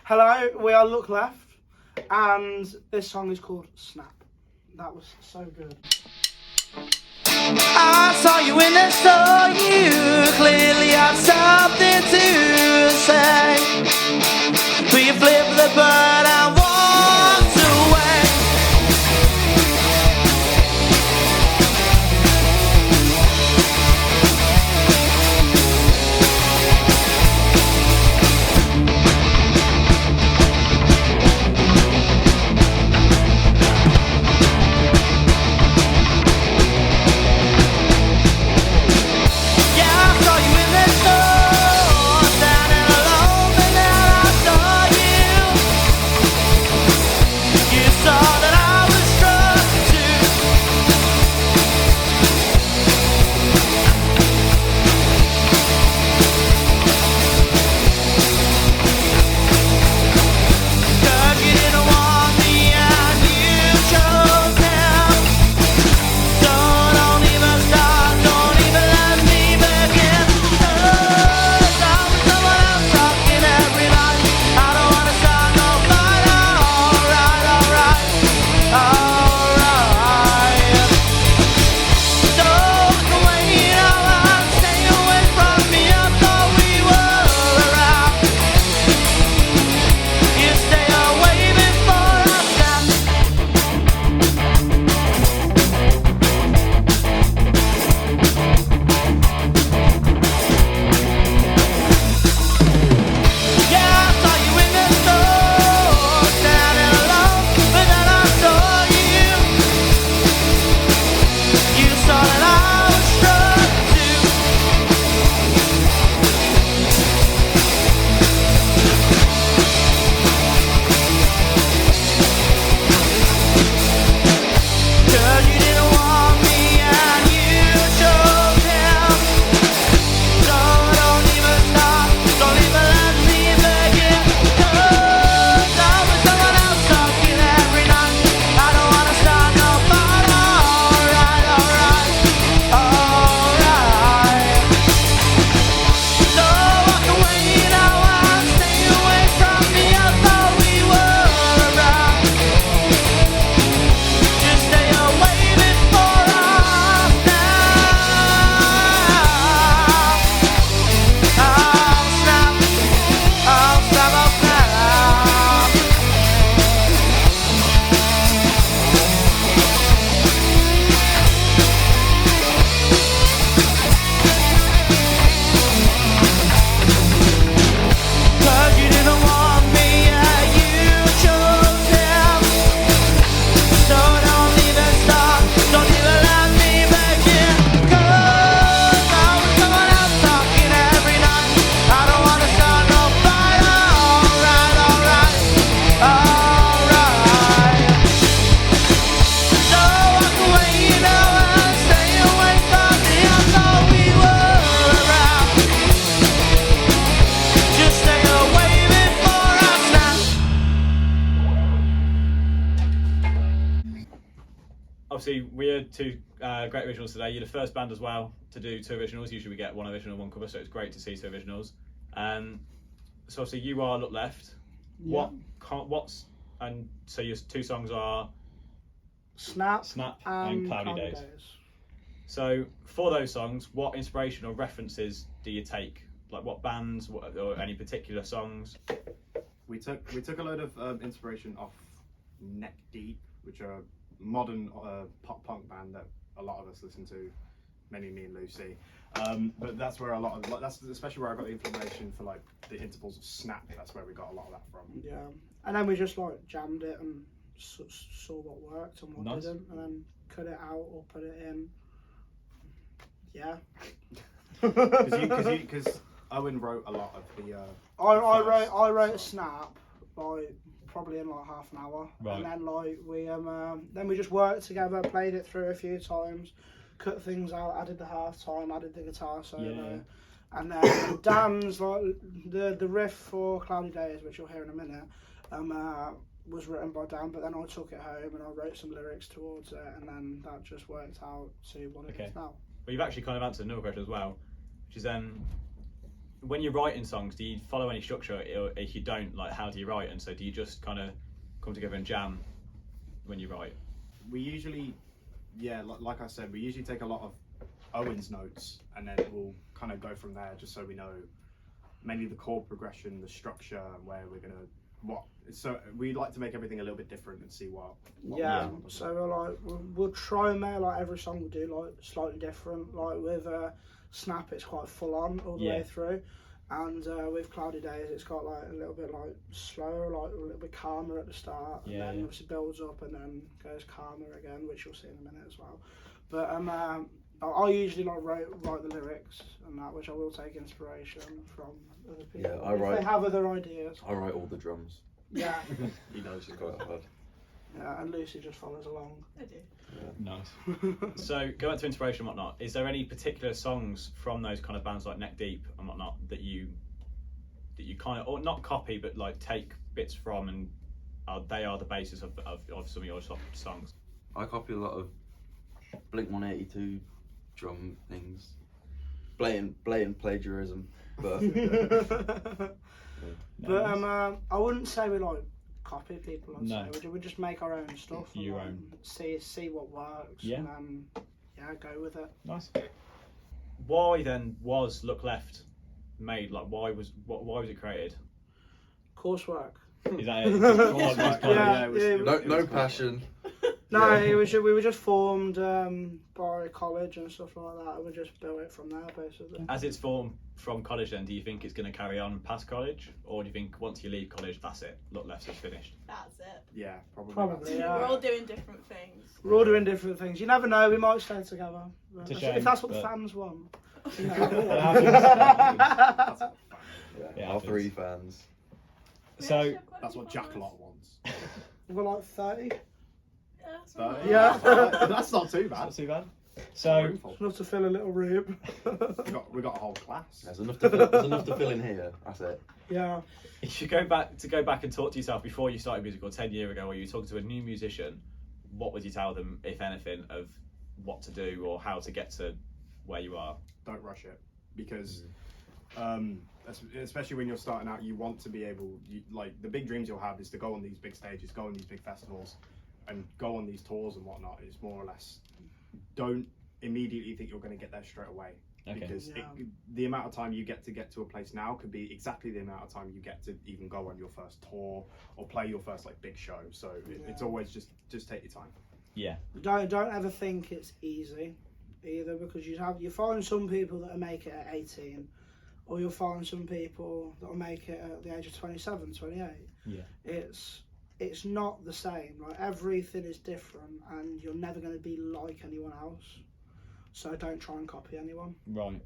Hello, we are Look Left, and this song is called Snap. That was so good. I saw you when I saw you. Clearly had something to say. But you flipped the bird and walked away. Obviously, we had two great originals today. You're the first band as well to do two originals. Usually we get one original, one cover, so it's great to see two originals. So obviously you are Look Left. Yeah. So your two songs are Snap and Cloudy Days. So for those songs, what inspiration or references do you take? Like what bands, or any particular songs? We took a load of inspiration off Neck Deep, which are a modern pop punk band that a lot of us listen to, mainly me and Lucy. But that's where that's especially where I got the information for like the intervals of Snap. That's where we got a lot of that from. Yeah, and then we just like jammed it and saw what worked and what didn't, and then cut it out or put it in. Yeah. Because Owen wrote a lot of the. I wrote a Snap like probably in like half an hour, right. And then we just worked together, played it through a few times, cut things out, added the half time, added the guitar solo, and then Dan's like the riff for Cloudy Days, which you'll hear in a minute, was written by Dan, but then I took it home and I wrote some lyrics towards it, and then that just worked out to what it is now. Well, you've actually kind of answered another question as well, which is when you're writing songs, do you follow any structure? Or if you don't, like, how do you write? And so do you just kind of come together and jam when you write? We usually, like I said, we usually take a lot of Owen's notes and then we'll kind of go from there, just so we know mainly the chord progression, the structure, where we're gonna so we like to make everything a little bit different and see what so we'll try and make like every song we do like slightly different. Like with Snap, it's quite full on all the way through, and with Cloudy Days it's got like a little bit like slower, like a little bit calmer at the start, and then obviously builds up and then goes calmer again, which you'll see in a minute as well. But I usually like write the lyrics and that, which I will take inspiration from other people. Yeah, I write. If they have other ideas. I write all the drums. Yeah. He knows it's quite hard. Yeah, and Lucy just follows along. I do. Yeah. Nice. So go back to inspiration and whatnot. Is there any particular songs from those kind of bands like Neck Deep and whatnot that you kind of, or not copy, but like take bits from, and they are the basis of some of your songs? I copy a lot of Blink-182 drum things. Blatant plagiarism, but But I wouldn't say we like copy people. No. We just make our own stuff. Your and, own. See what works. Yeah. And go with it. Nice. Why then was Look Left made? Like, why was it created? Coursework. Is that it? no passion. No, we were just formed by college and stuff like that, and we just built it from there basically. As it's formed from college, then do you think it's going to carry on past college, or do you think once you leave college, that's it? Look Left's is finished. That's it. Yeah, probably. Probably. We're all doing different things. We're all doing different things. You never know. We might stay together. It's a shame, if that's what the but- fans want. Yeah, our 3 fans. So That's what Jack Lot wants. We're like 30. Yeah, That's not too bad. not too bad. So Enough to fill a little room. we got a whole class. There's enough to fill in here. That's it. Yeah. if you go back and talk to yourself before you started music, or 10 years ago, or you were talking to a new musician, what would you tell them, if anything, of what to do or how to get to where you are? Don't rush it, because especially when you're starting out, you want to be able, like, the big dreams you'll have is to go on these big stages, go on these big festivals, and go on these tours and whatnot. It's more or less, don't immediately think you're going to get there straight away. Okay. Because Yeah. the amount of time you get to a place now could be exactly the amount of time you get to even go on your first tour or play your first like big show. So it's always just take your time. Yeah. Don't ever think it's easy either, because you find some people that'll make it at 18, or you'll find some people that'll make it at the age of 27, 28. Yeah. It's not the same. Like, everything is different, and you're never going to be like anyone else. So don't try and copy anyone. Right.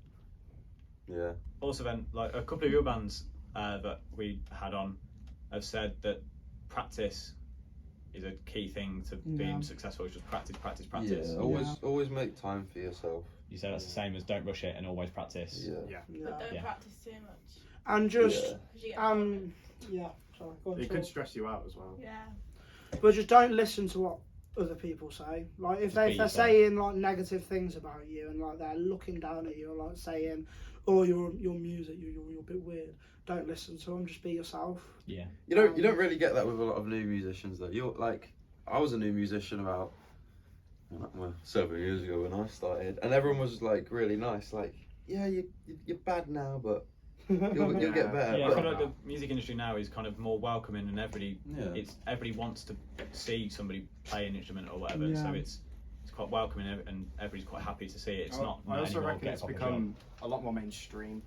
Yeah. Also then, like, a couple of your bands that we had on have said that practice is a key thing to being successful. It's just practice. Yeah. Always make time for yourself. You say that's the same as don't rush it and always practice. Yeah. But don't Yeah. practice too much. And just 'cause you get bored. sorry, go on, It talk. could stress you out as well. Yeah. But just don't listen to what other people say. Like, if Just they're be yourself. saying like negative things about you, and like they're looking down at you, or like saying, "Oh, your music, you're a bit weird." Don't listen to them. Just be yourself. Yeah. You don't really get that with a lot of new musicians though. You're like, I was a new musician about 7 years ago when I started, and everyone was like really nice. Like, yeah, you're bad now, but you'll get better. Yeah, I But- feel like the music industry now is kind of more welcoming, and everybody wants to see somebody play an instrument or whatever. So it's quite welcoming, and everybody's quite happy to see it. It's not. I also anymore reckon get it's a pop become a lot more mainstream.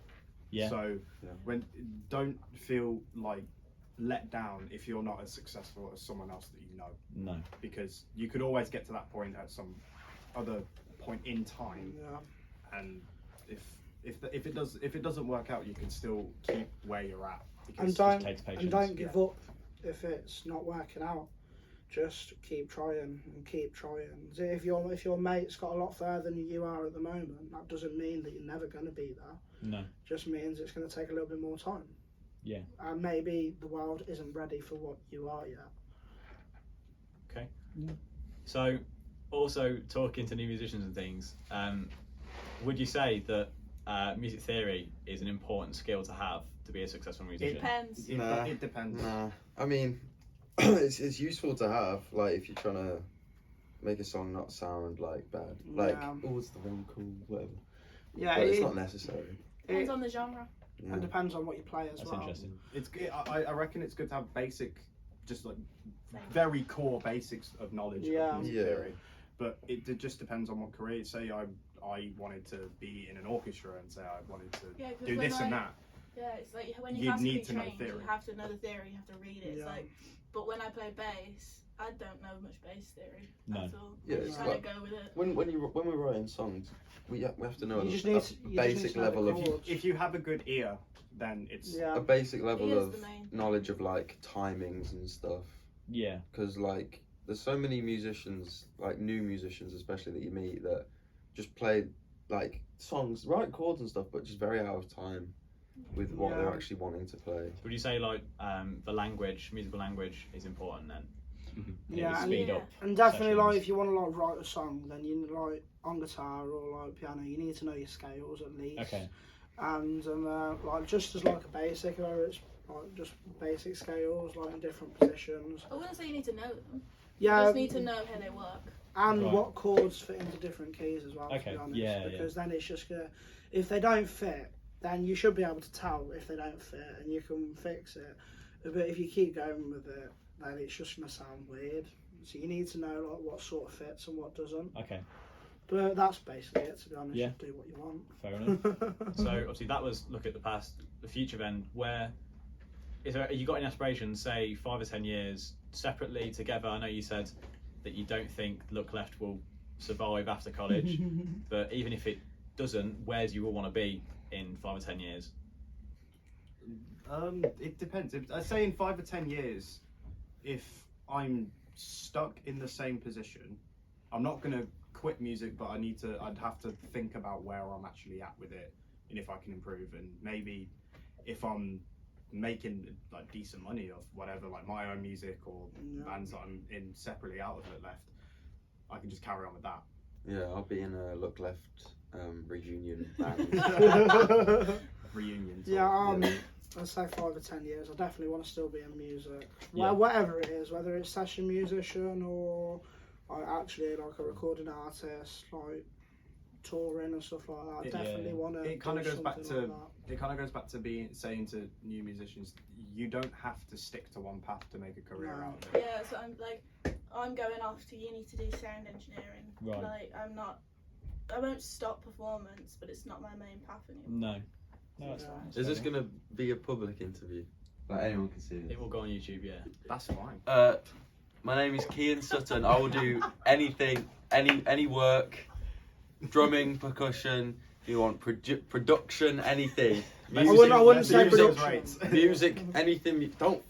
Yeah. So Yeah. don't feel like let down if you're not as successful as someone else that you know, No. because you could always get to that point at some other point in time, Yeah. and if it doesn't work out, you can still keep where you're at. And Because takes patience. and don't give up if it's not working out. Just keep trying and keep trying. So if your mate's got a lot further than you are at the moment, that doesn't mean that you're never going to be there. No. Just means it's going to take a little bit more time. Yeah. And maybe the world isn't ready for what you are yet. Okay. So, also talking to new musicians and things, would you say that music theory is an important skill to have to be a successful musician? Depends. It depends. Nah, I mean, it's useful to have, like, if you're trying to make a song not sound like bad. Like, oh, it's the wrong cool, whatever. Yeah, But it's not necessary. Depends on the genre. Yeah. And depends on what you play as That's well. interesting. I reckon it's good to have basic, just like very core basics of knowledge of music theory. But it just depends on what career. Say I wanted to be in an orchestra, and say I wanted to do this and that. Yeah, it's like when You'd you're classically need to know trained, theory. you have to know the theory, you have to read it. It's like, but when I play bass, I don't know much bass theory at all. Yeah, I it's just kind like- of go with it. When we're writing songs, we have to know You just a need to- you just basic need to know the level of chords. If you have a good ear, then it's a basic level Ear's of the main. knowledge of like timings and stuff. Yeah. Because like there's so many musicians, like new musicians especially, that you meet that just play like songs, write chords and stuff, but just very out of time with what they're actually wanting to play. Would you say like the language, musical language, is important then? And it Yeah, would and- speed up. And definitely, like, sessions. if you want to like write a song, then you like on guitar or like piano, you need to know your scales at least. Okay. And like just as like a basic, whether it's like just basic scales, like in different positions. I wouldn't say you need to know them. Yeah. You just need to know how they work. And Right. what chords fit into different keys as well. To Okay, be honest, yeah, because then it's just gonna, if they don't fit, then you should be able to tell if they don't fit, and you can fix it. But if you keep going with it, then it's just gonna sound weird. So you need to know like what sort of fits and what doesn't. Okay. But that's basically it. To be honest, Yeah. do what you want. Fair enough. So obviously that was look at the past, the future. Then where is there? You got any aspirations? Say 5 or 10 years separately, together. I know you said that you don't think Look Left will survive after college, but even if it doesn't, where do you all want to be in 5 or 10 years? It depends. I'd say in 5 or 10 years, if I'm stuck in the same position, I'm not gonna quit music, but I'd have to think about where I'm actually at with it and if I can improve. And maybe if I'm making like decent money of whatever, like my own music or bands that I'm in separately out of It Left, I can just carry on with that. Yeah, I'll be in a Look Left reunion band. Reunion. Yeah, I'd say 5 or 10 years. I definitely want to still be in music. Yeah. Well, whatever it is, whether it's session musician or like actually like a recording artist, like touring and stuff like that. I definitely want to. It kind of goes back to like that. it kind of goes back to saying to new musicians, you don't have to stick to one path to make a career No. out of it. Yeah, so I'm going off to uni to do sound engineering. Right. Like I won't stop performance, but it's not my main path anymore. No. No, that's Yeah. fine. That's Is this fair gonna be a public interview? Like anyone can see enough. this? It will go on YouTube. Yeah. That's fine. My name is Kian Sutton. I will do anything, any work, drumming, percussion. If you want production, anything. I wouldn't say Music production. rates. Music, anything. Don't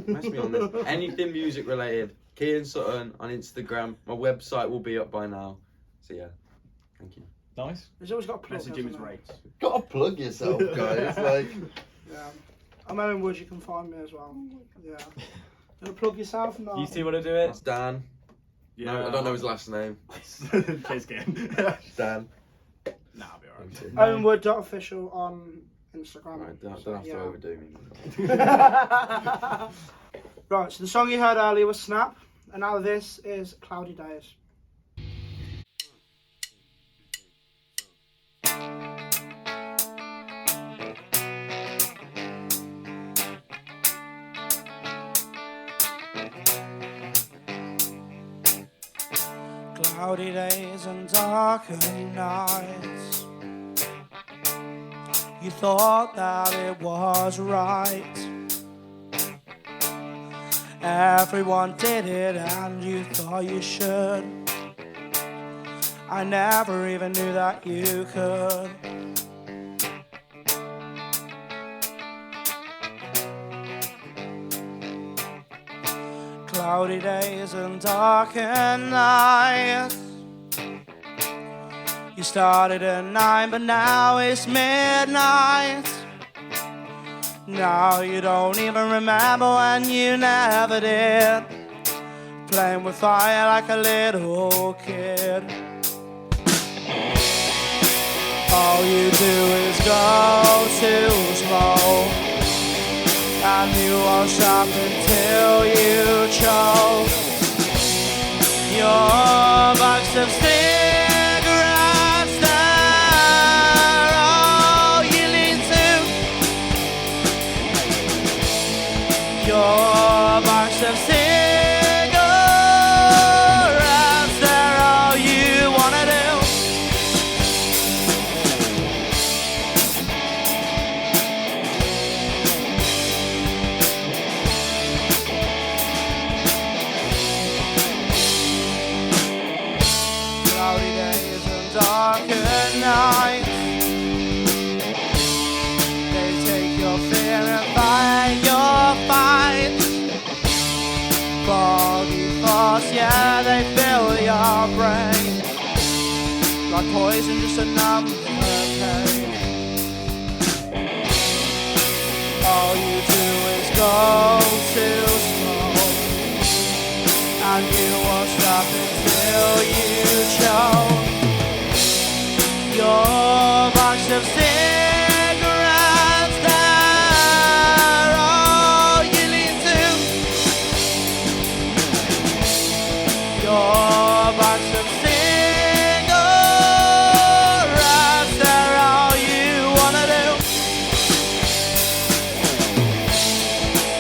mess me on this. Anything music related. Kian Sutton on Instagram. My website will be up by now. So yeah, thank you. Nice. He's always got a plug. Message him his hasn't he? rates. Gotta plug yourself, guys. Like, Yeah. I'm Owen Wood. You can find me as well. Yeah. You want to plug yourself? No. You two want to do it? it's Dan. No, I don't know his last name. Cheers, Kim. Dan. Nah, I'll be alright. Owenwood.official on Instagram. Right, don't So, have to yeah. overdo me. Right, so the song you heard earlier was Snap, and now this is Cloudy Days. Cloudy days and darker nights. You thought that it was right. Everyone did it and you thought you should. I never even knew that you could. Cloudy days and darker nights. You started at 9 but now it's midnight. Now you don't even remember when you never did. Playing with fire like a little kid. All you do is go to smoke, and you won't stop until you choke. Your box of cigarettes, they're all you lean to. Your box of cigarettes, they're all you wanna do. Cloudy days and darker nights, they take your fear and fight your fight. Foggy thoughts, yeah, they fill your brain like poison, just a numb pain. All you do is go to smoke, and you won't stop until you choke. Your box of cigarettes, they're all you lean to. Your box of cigarettes, they're all you wanna do.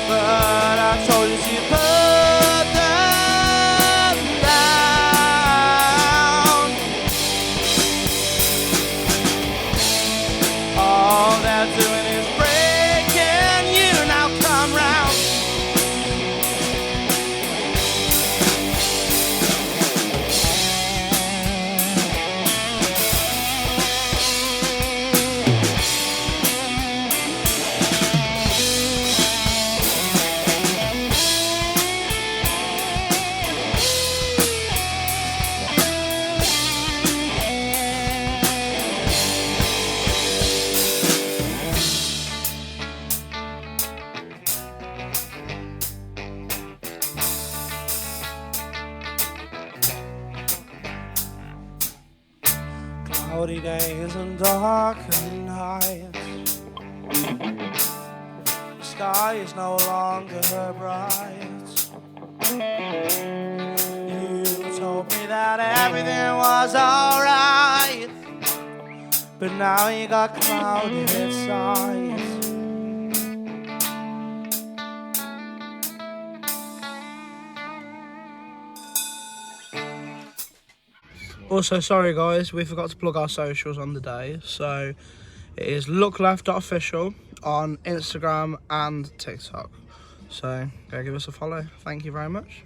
But I told you to put them down. All they're doing is breaking you, now come round. Cloudy days and darker nights, the sky is no longer bright. You told me that everything was alright, but now you got clouded sides. Also, sorry guys, we forgot to plug our socials on the day. So it is lookleft.official on Instagram and TikTok. So go give us a follow. Thank you very much.